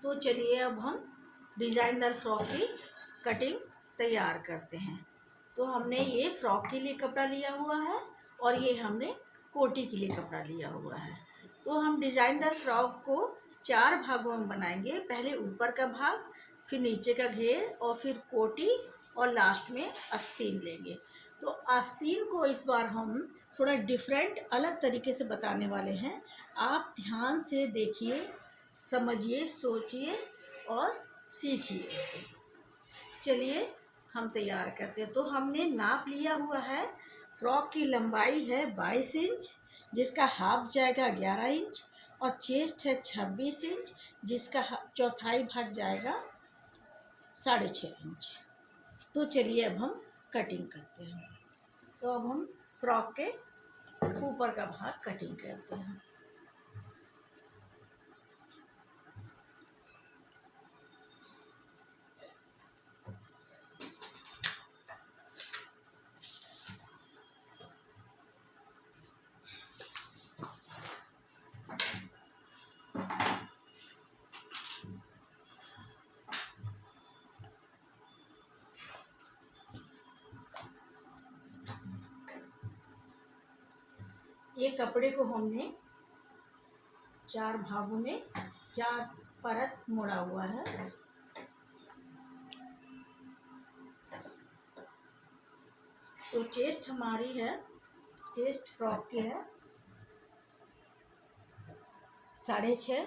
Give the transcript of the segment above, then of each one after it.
तो चलिए अब हम डिज़ाइनर फ्रॉक की कटिंग तैयार करते हैं। तो हमने ये फ्रॉक के लिए कपड़ा लिया हुआ है और ये हमने कोटी के लिए कपड़ा लिया हुआ है। तो हम डिज़ाइनर फ्रॉक को 4 भागों में बनाएंगे। पहले ऊपर का भाग, फिर नीचे का घेर और फिर कोटी और लास्ट में आस्तीन लेंगे। तो आस्तीन को इस बार हम थोड़ा डिफरेंट अलग तरीके से बताने वाले हैं। आप ध्यान से देखिए, समझिए, सोचिए और सीखिए। चलिए हम तैयार करते हैं। तो हमने नाप लिया हुआ है, फ्रॉक की लंबाई है 22 इंच, जिसका हाफ जाएगा 11 इंच, और चेस्ट है 26 इंच, जिसका चौथाई भाग जाएगा 6.5 इंच। तो चलिए अब हम कटिंग करते हैं। तो अब हम फ्रॉक के ऊपर का भाग कटिंग करते हैं। ये कपड़े को हमने 4 भागों में 4 परत मोड़ा हुआ है। तो चेस्ट हमारी है, चेस्ट फ्रॉक की है 6.5।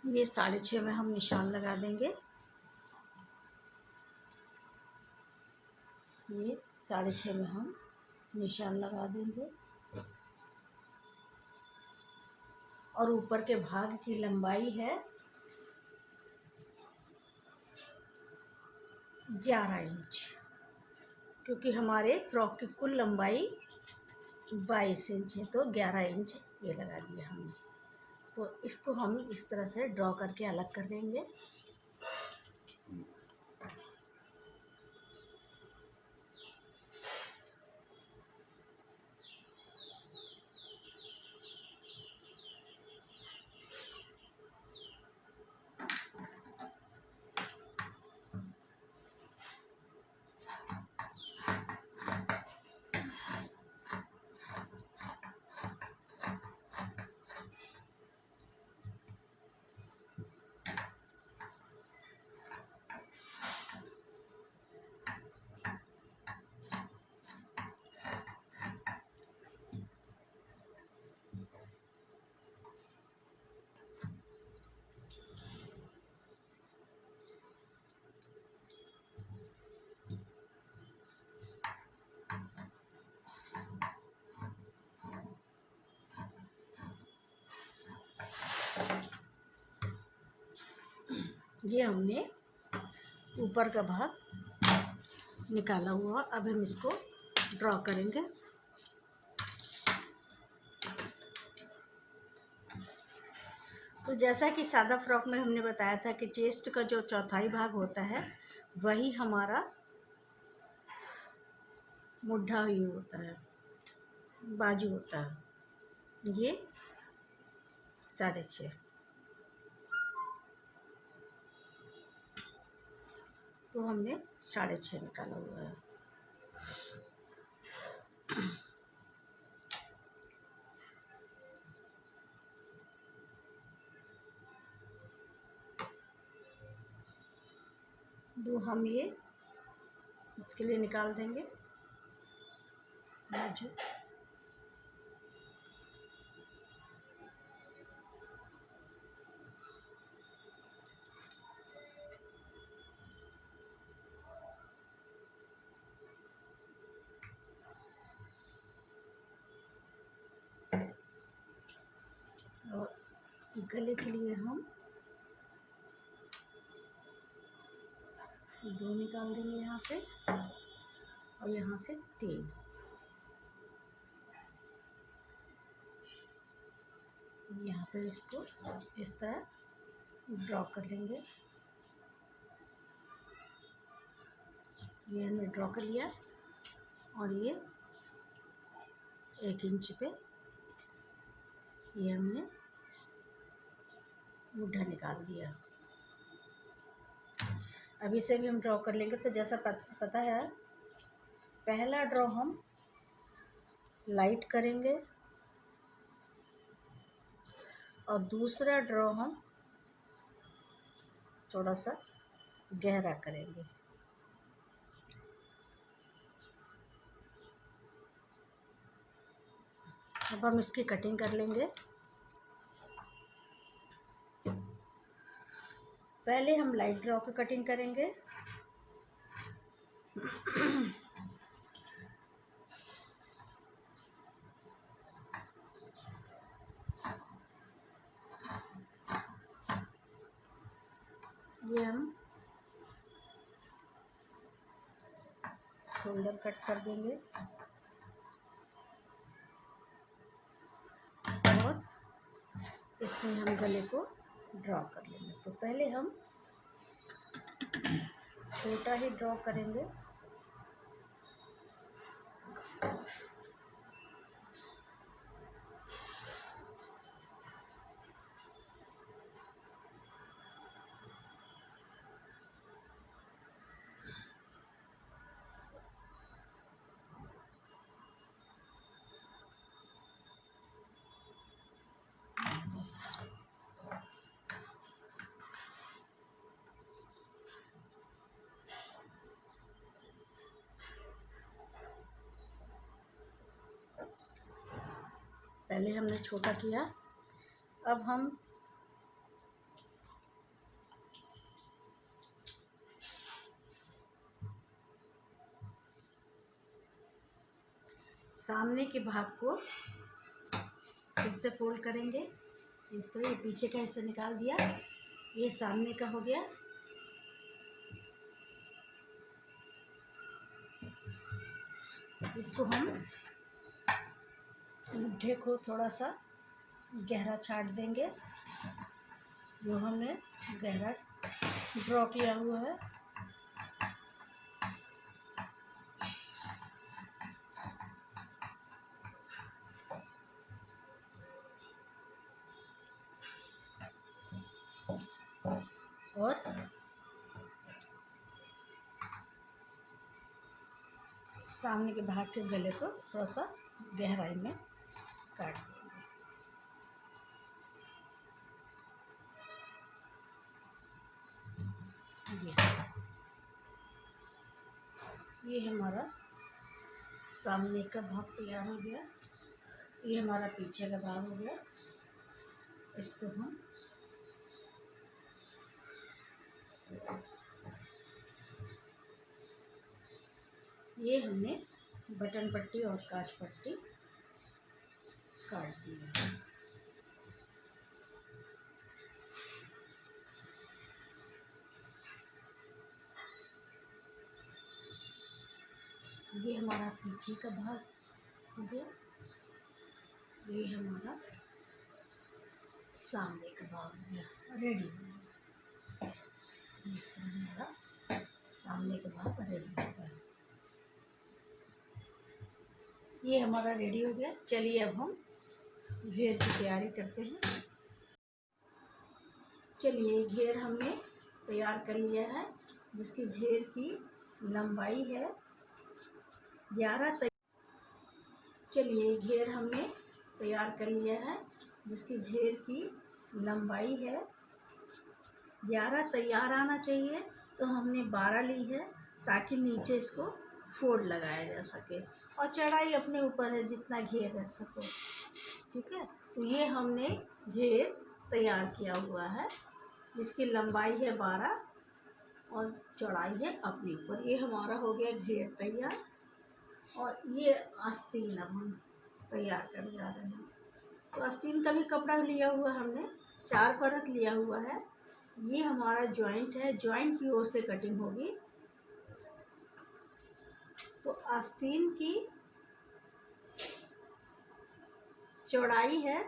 ये 6.5 में हम निशान लगा देंगे। ये 6.5 में हम निशान लगा देंगे और ऊपर के भाग की लंबाई है 11 इंच, क्योंकि हमारे फ्रॉक की कुल लंबाई 22 इंच है, तो 11 इंच ये लगा दिया हमने। तो इसको हम इस तरह से ड्रॉ करके अलग कर देंगे। ये हमने ऊपर का भाग निकाला हुआ, अब हम इसको ड्रॉ करेंगे। तो जैसा कि सादा फ्रॉक में हमने बताया था कि चेस्ट का जो चौथाई भाग होता है वही हमारा मुड्ढा ही होता है, बाजू होता है। ये 6.5, तो हमने 6.5 निकाला हुआ है। तो हम ये इसके लिए निकाल देंगे बाजू। और गले के लिए हम 2 निकाल देंगे यहाँ से और यहाँ से 3। यहाँ पर इसको इस तरह ड्रॉ कर लेंगे। ये हमने ड्रॉ कर लिया और ये 1 इंच पे ये हमने मुड्ढा निकाल दिया। अभी से भी हम ड्रॉ कर लेंगे। तो जैसा पता है, पहला ड्रॉ हम लाइट करेंगे और दूसरा ड्रॉ हम थोड़ा सा गहरा करेंगे। अब हम इसकी कटिंग कर लेंगे। पहले हम लाइट ड्रॉ की कटिंग करेंगे। ये हम शोल्डर कट कर देंगे और इसमें हम गले को ड्रॉ कर लेंगे। तो पहले हम छोटा ही ड्रॉ करेंगे। पहले हमने छोटा किया, अब हम सामने के भाग को फिर से फोल्ड करेंगे। इस तरह ये पीछे का हिस्सा निकाल दिया, ये सामने का हो गया। इसको हम मुट्ठे को थोड़ा सा गहरा छाट देंगे, जो हमने गहरा ड्रॉ किया हुआ है। और सामने के भाग के गले को थोड़ा सा गहराई में काट देंगे। ये हमारा सामने का भाग तैयार हो गया। ये हमारा पीछे का भाग हो गया। इसको हम ये हमने बटन पट्टी और काज पट्टी काट दी है। ये हमारा पीछे का भाग हो गया। ये हमारा सामने का भाग हो गया, रेडी हो गया। इस तरह हमारा सामने का भाग रेडी हो गया। ये हमारा रेडी हो गया। चलिए अब हम घेर की तैयारी करते हैं। चलिए, घेर हमने तैयार कर लिया है, जिसकी घेर की लंबाई है 11। चलिए, घेर हमने तैयार कर लिया है, जिसकी घेर की लंबाई है 11। तैयार आना चाहिए, तो हमने 12 ली है, ताकि नीचे इसको फोल्ड लगाया जा सके। और चढ़ाई अपने ऊपर है, जितना घेर रख सको। ठीक है, तो ये हमने घेर तैयार किया हुआ है, जिसकी लंबाई है 12 और चौड़ाई है अपने ऊपर। ये हमारा हो गया घेर तैयार। और ये आस्तीन अब हम तैयार कर जा रहे हैं। तो आस्तीन का भी कपड़ा लिया हुआ हमने 4 परत लिया हुआ है। ये हमारा जॉइंट है, जॉइंट की ओर से कटिंग होगी। तो आस्तीन की चौड़ाई है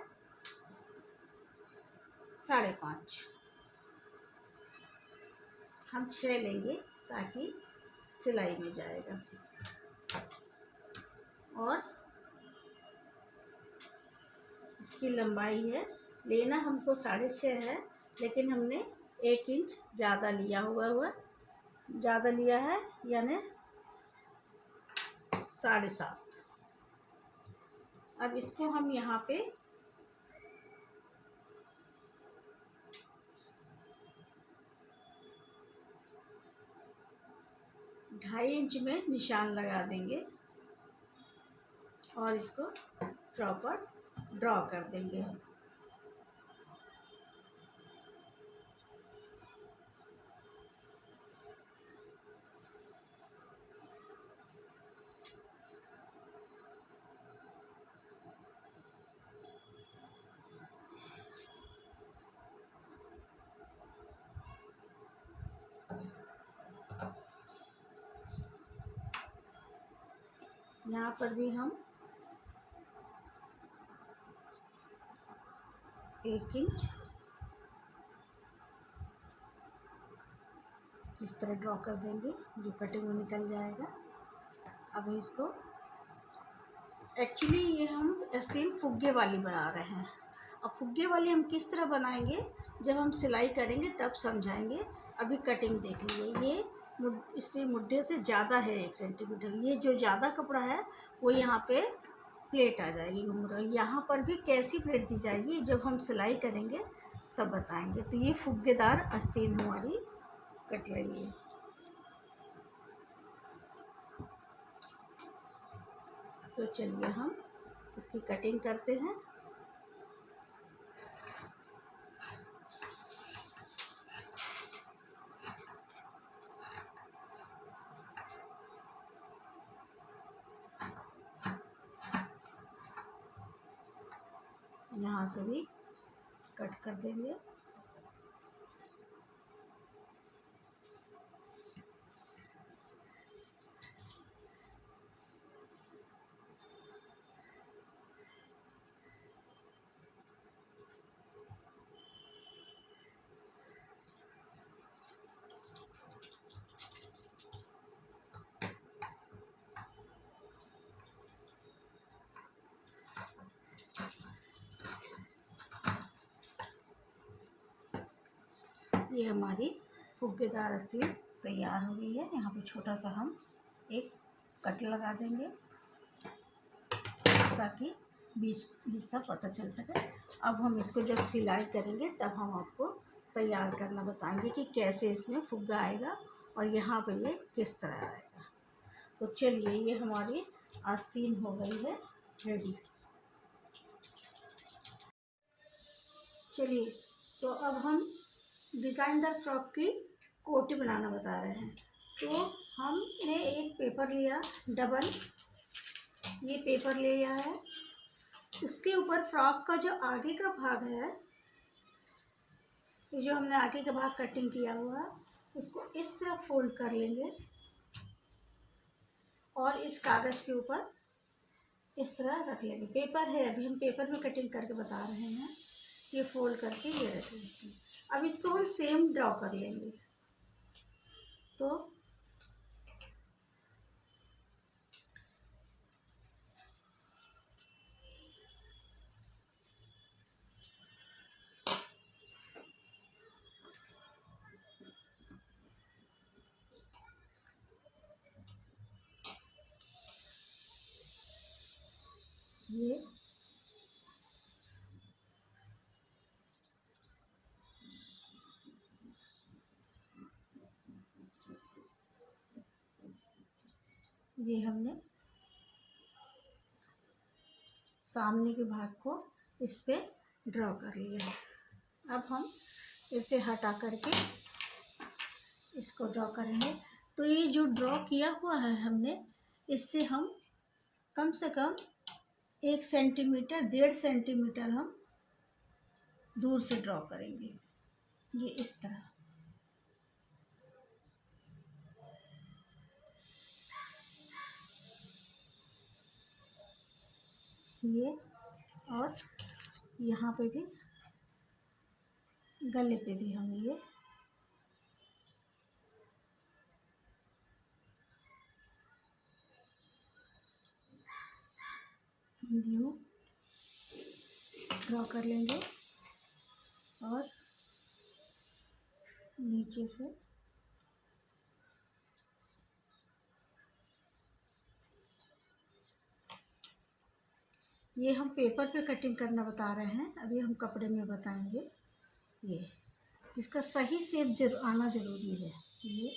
5.5। हम 6 लेंगे ताकि सिलाई में जाएगा। और इसकी लंबाई है, लेना हमको 6.5 है, लेकिन हमने 1 इंच ज़्यादा लिया है, यानी 7.5। अब इसको हम यहाँ पे ढाई इंच में निशान लगा देंगे और इसको प्रॉपर ड्रॉ कर देंगे। यहाँ पर भी हम 1 इंच इस तरह ड्रॉ कर देंगे, जो कटिंग में निकल जाएगा। अब इसको एक्चुअली ये हम आस्तीन फुग्गे वाली बना रहे हैं। अब फुग्गे वाली हम किस तरह बनाएंगे, जब हम सिलाई करेंगे तब समझाएंगे। अभी कटिंग देख लीजिए, ये इससे मुड्ढे से ज़्यादा है 1 सेंटीमीटर। ये जो ज़्यादा कपड़ा है वो यहाँ पे प्लेट आ जाएगी घुंघरू। यहाँ पर भी कैसी प्लेट दी जाएगी जब हम सिलाई करेंगे तब बताएंगे। तो ये फुग्गेदार आस्तीन हमारी कट रही है। तो चलिए हम इसकी कटिंग करते हैं। यहाँ से भी कट कर देंगे। ये हमारी फुग्गेदार आस्तीन तैयार हो गई है। यहाँ पे छोटा सा हम एक कट लगा देंगे ताकि बीच हिस्सा पता चल सके। अब हम इसको जब सिलाई करेंगे तब हम आपको तैयार करना बताएंगे कि कैसे इसमें फुग्गा आएगा और यहाँ पे ये किस तरह आएगा। तो चलिए, ये हमारी आस्तीन हो गई है रेडी। चलिए, तो अब हम डिज़ाइनदार फ्रॉक की कोटी बनाना बता रहे हैं। तो हमने एक पेपर लिया डबल, ये पेपर लिया है। उसके ऊपर फ्रॉक का जो आगे का भाग है, जो हमने आगे का भाग कटिंग किया हुआ है, उसको इस तरह फोल्ड कर लेंगे और इस कागज़ के ऊपर इस तरह रख लेंगे। पेपर है, अभी हम पेपर में कटिंग करके बता रहे हैं। ये फोल्ड करके ये रख लेंगे। अब इसको हम सेम ड्रॉ कर लेंगे। तो ये हमने सामने के भाग को इस पे ड्रॉ कर लिया है। अब हम इसे हटा करके इसको ड्रॉ करेंगे। तो ये जो ड्रॉ किया हुआ है हमने, इससे हम कम से कम 1 सेंटीमीटर 1.5 सेंटीमीटर हम दूर से ड्रॉ करेंगे। ये इस तरह। ये और यहाँ पे भी गले पे भी हम ये व्यू ड्रॉ कर लेंगे और नीचे से ये हम पेपर पे कटिंग करना बता रहे हैं, अभी हम कपड़े में बताएंगे। ये इसका सही शेप आना जरूरी है। ये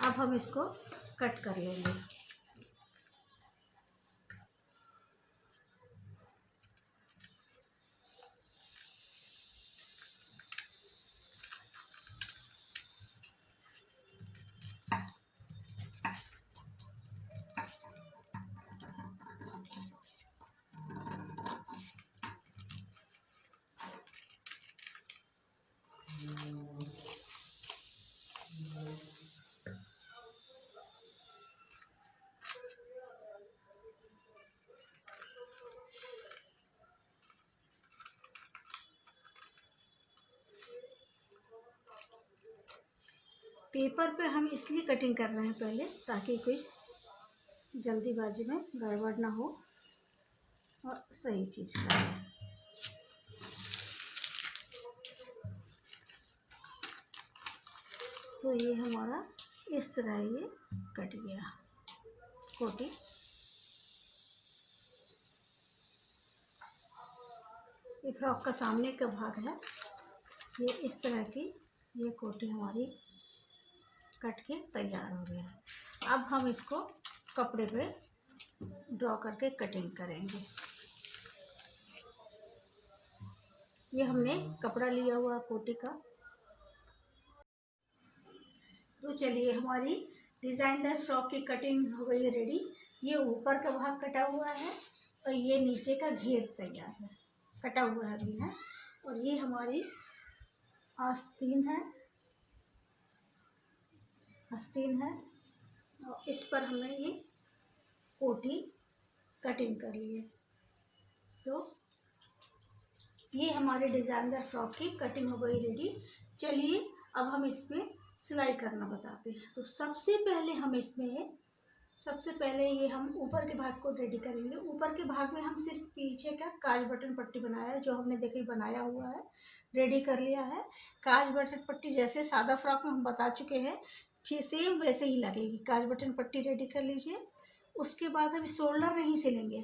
अब हम इसको कट कर लेंगे। पेपर पे हम इसलिए कटिंग कर रहे हैं पहले, ताकि कुछ जल्दीबाजी में गड़बड़ ना हो और सही चीज़ करें। तो ये हमारा इस तरह ये कट गया कोटी। ये फ्रॉक का सामने का भाग है, ये इस तरह की ये कोटी हमारी कट के तैयार हो गया। अब हम इसको कपड़े पे ड्रॉ करके कटिंग करेंगे। ये हमने कपड़ा लिया हुआ कोटी का। तो चलिए हमारी डिज़ाइनर फ्रॉक की कटिंग हो गई है रेडी। ये ऊपर का भाग कटा हुआ है और ये नीचे का घेर तैयार है, कटा हुआ है अभी है। और ये हमारी आस्तीन है, आस्तीन है और इस पर हमने ये कोटी कटिंग कर ली है। तो ये हमारे डिज़ाइनर फ्रॉक की कटिंग हो गई रेडी। चलिए अब हम इस पर सिलाई करना बताते हैं। तो सबसे पहले ये हम ऊपर के भाग को रेडी करेंगे। ऊपर के भाग में हम सिर्फ पीछे का काज बटन पट्टी बनाया है, जो हमने देखिए बनाया हुआ है, रेडी कर लिया है। काज बटन पट्टी जैसे सादा फ्रॉक में हम बता चुके हैं, सेम वैसे ही लगेगी। काज बटन पट्टी रेडी कर लीजिए। उसके बाद अभी शोल्डर नहीं सिलेंगे।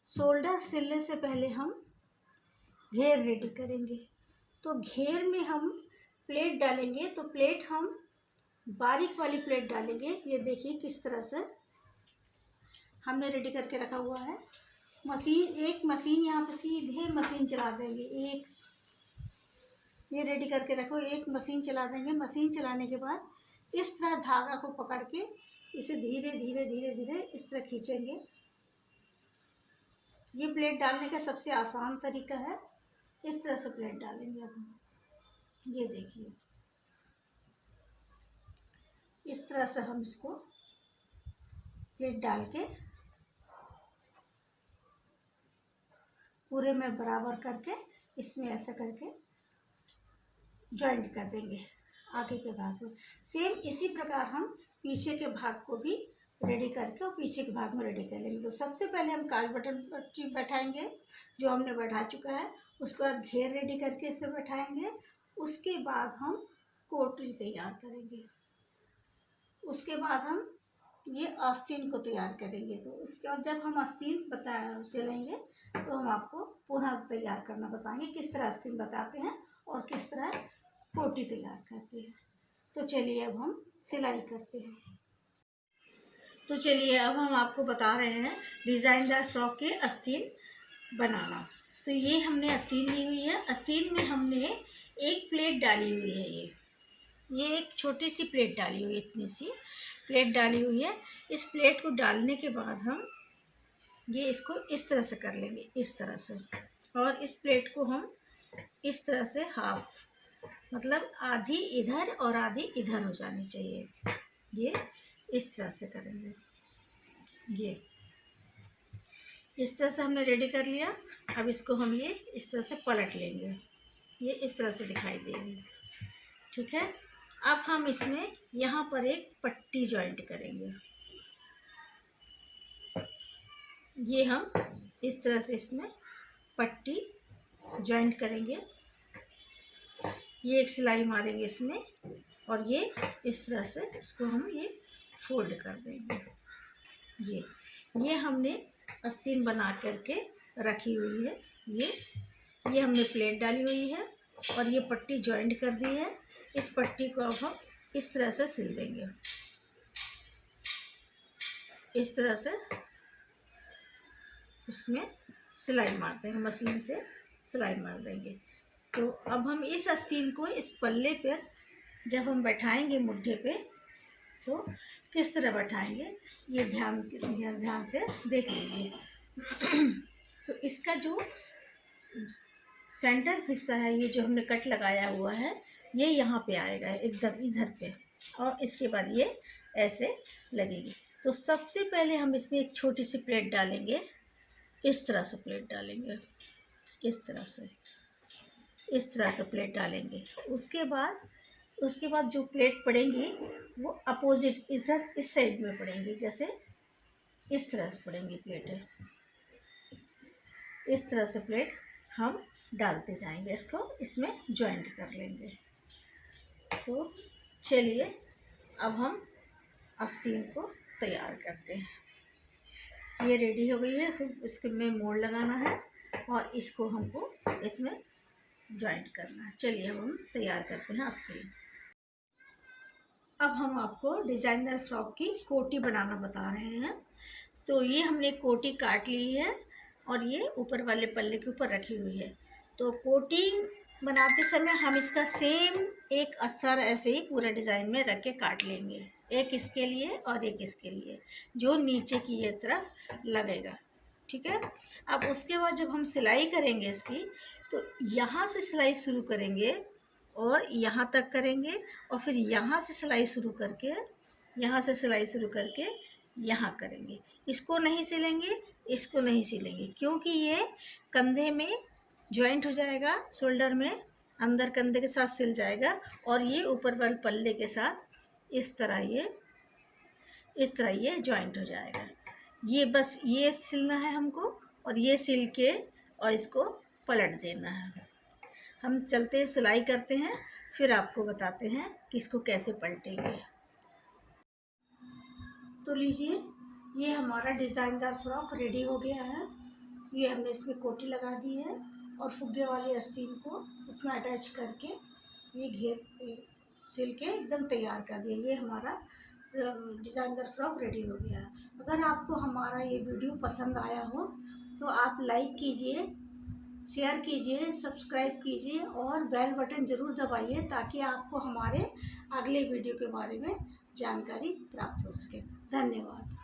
शोल्डर सिलने से पहले हम घेर रेडी करेंगे। तो घेर में हम प्लेट डालेंगे। तो प्लेट हम बारीक वाली प्लेट डालेंगे। ये देखिए किस तरह से हमने रेडी करके रखा हुआ है। एक मशीन यहाँ पे सीधे मशीन चला देंगे। ये रेडी करके रखो, एक मशीन चला देंगे। मशीन चलाने के बाद इस तरह धागा को पकड़ के इसे धीरे धीरे धीरे धीरे इस तरह खींचेंगे। ये प्लेट डालने का सबसे आसान तरीका है। इस तरह से प्लेट डालेंगे अब हम। ये देखिए इस तरह से हम इसको प्लेट डाल के पूरे में बराबर करके इसमें ऐसा करके जॉइंट कर देंगे आगे के भाग में। सेम इसी प्रकार हम पीछे के भाग को भी रेडी करके और पीछे के भाग में रेडी कर लेंगे। तो सबसे पहले हम काज बटन पट्टी बैठाएंगे, जो हमने बैठा चुका है। उसके बाद घेर रेडी करके इसे बैठाएंगे। उसके बाद हम कोटी तैयार करेंगे। उसके बाद हम ये आस्तीन को तैयार करेंगे। तो उसके बाद जब हम आस्तीन सिलेंगे तो हम आपको पुनः तैयार करना बताएंगे, किस तरह आस्तीन बताते हैं और किस तरह कोटी तैयार करते हैं। तो चलिए अब हम सिलाई करते हैं। तो चलिए अब हम आपको बता रहे हैं डिज़ाइनदार फ्रॉक के आस्तीन बनाना। तो ये हमने आस्तीन ली हुई है। आस्तीन में हमने एक प्लेट डाली हुई है। ये एक छोटी सी प्लेट डाली हुई है, इतनी सी प्लेट डाली हुई है। इस प्लेट को डालने के बाद हम ये इसको इस तरह से कर लेंगे, इस तरह से। और इस प्लेट को हम इस तरह से हाफ, मतलब आधी इधर और आधी इधर हो जानी चाहिए। ये इस तरह से करेंगे। ये इस तरह से हमने रेडी कर लिया। अब इसको हम ये इस तरह से पलट लेंगे, ये इस तरह से दिखाई देगी। ठीक है, अब हम इसमें यहाँ पर एक पट्टी जॉइंट करेंगे। ये हम इस तरह से इसमें पट्टी जॉइंट करेंगे। ये एक सिलाई मारेंगे इसमें और ये इस तरह से इसको हम ये फोल्ड कर देंगे। ये हमने आस्तीन बना करके रखी हुई है। ये हमने प्लेट डाली हुई है और ये पट्टी जॉइंट कर दी है। इस पट्टी को अब हम इस तरह से सिल देंगे, इस तरह से उसमें सिलाई मार देंगे, मशीन से सिलाई मार देंगे। तो अब हम इस आस्तीन को इस पल्ले पर जब हम बैठाएंगे मुड्ढे पे, तो किस तरह बैठाएंगे ये ध्यान से देख लीजिए। तो इसका जो सेंटर हिस्सा है, ये जो हमने कट लगाया हुआ है, ये यहाँ पे आएगा एकदम इधर पे, और इसके बाद ये ऐसे लगेगी। तो सबसे पहले हम इसमें एक छोटी सी प्लेट डालेंगे, इस तरह से प्लेट डालेंगे, इस तरह से प्लेट डालेंगे। उसके बाद जो प्लेट पड़ेंगी वो अपोजिट इधर इस साइड में पड़ेंगी, जैसे इस तरह से पड़ेंगी प्लेटें। इस तरह से प्लेट हम डालते जाएंगे, इसको इसमें जॉइंट कर लेंगे। तो चलिए अब हम आस्तीन को तैयार करते हैं। ये रेडी हो गई है, सिर्फ इसके में मोड़ लगाना है और इसको हमको इसमें जॉइंट करना है। चलिए अब हम तैयार करते हैं आस्तीन। अब हम आपको डिज़ाइनर फ्रॉक की कोटी बनाना बता रहे हैं। तो ये हमने कोटी काट ली है और ये ऊपर वाले पल्ले के ऊपर रखी हुई है। तो कोटी बनाते समय हम इसका सेम एक अस्तर ऐसे ही पूरा डिज़ाइन में रख के काट लेंगे, एक इसके लिए और एक इसके लिए, जो नीचे की ये तरफ लगेगा। ठीक है, अब उसके बाद जब हम सिलाई करेंगे इसकी, तो यहाँ से सिलाई शुरू करेंगे और यहाँ तक करेंगे, और फिर यहाँ से सिलाई शुरू करके यहाँ करेंगे। इसको नहीं सिलेंगे, इसको नहीं सिलेंगे, क्योंकि ये कंधे में जॉइंट हो जाएगा, शोल्डर में अंदर कंधे के साथ सिल जाएगा, और ये ऊपर वाले पल्ले के साथ इस तरह ये जॉइंट हो जाएगा। ये बस ये सिलना है हमको, और ये सिल के और इसको पलट देना है। हम चलते सिलाई करते हैं, फिर आपको बताते हैं कि इसको कैसे पलटेंगे। तो लीजिए, ये हमारा डिज़ाइनदार फ्रॉक रेडी हो गया है। ये हमने इसमें कोटी लगा दी है और फुग्गे वाली आस्तीन को इसमें अटैच करके ये घेर सिल के एकदम तैयार कर दिया। ये हमारा डिज़ाइनदार फ्रॉक रेडी हो गया है। अगर आपको हमारा ये वीडियो पसंद आया हो तो आप लाइक कीजिए, शेयर कीजिए, सब्सक्राइब कीजिए और बेल बटन ज़रूर दबाइए, ताकि आपको हमारे अगले वीडियो के बारे में जानकारी प्राप्त हो सके। धन्यवाद।